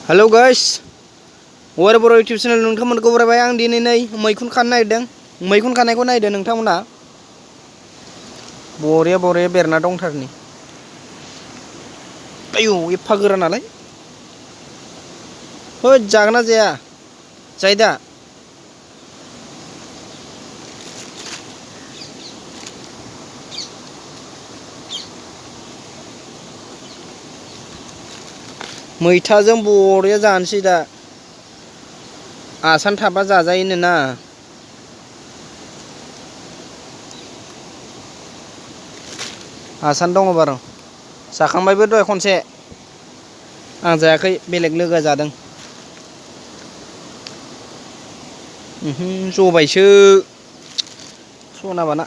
hello guys वर बर' YouTube channel नोंथांमोनखौ बरायबाय आं दिनै नै मैखुन खानो नागिरदों मैखुन खानायखौ नायदो नोंथांमोना बरिया बरिया बेरना दंथारनि आयौ एफा गोरा नालाय होद जागोना जाया जायो दा मैथाजों बरिया जानोसै दा आसान थाबा जाजायोनो ना आसान दङ बार' जाखांबायबो दहाय खनसे आं जायाखै बेलेग लोगोआ जादों जबायसो सना बाना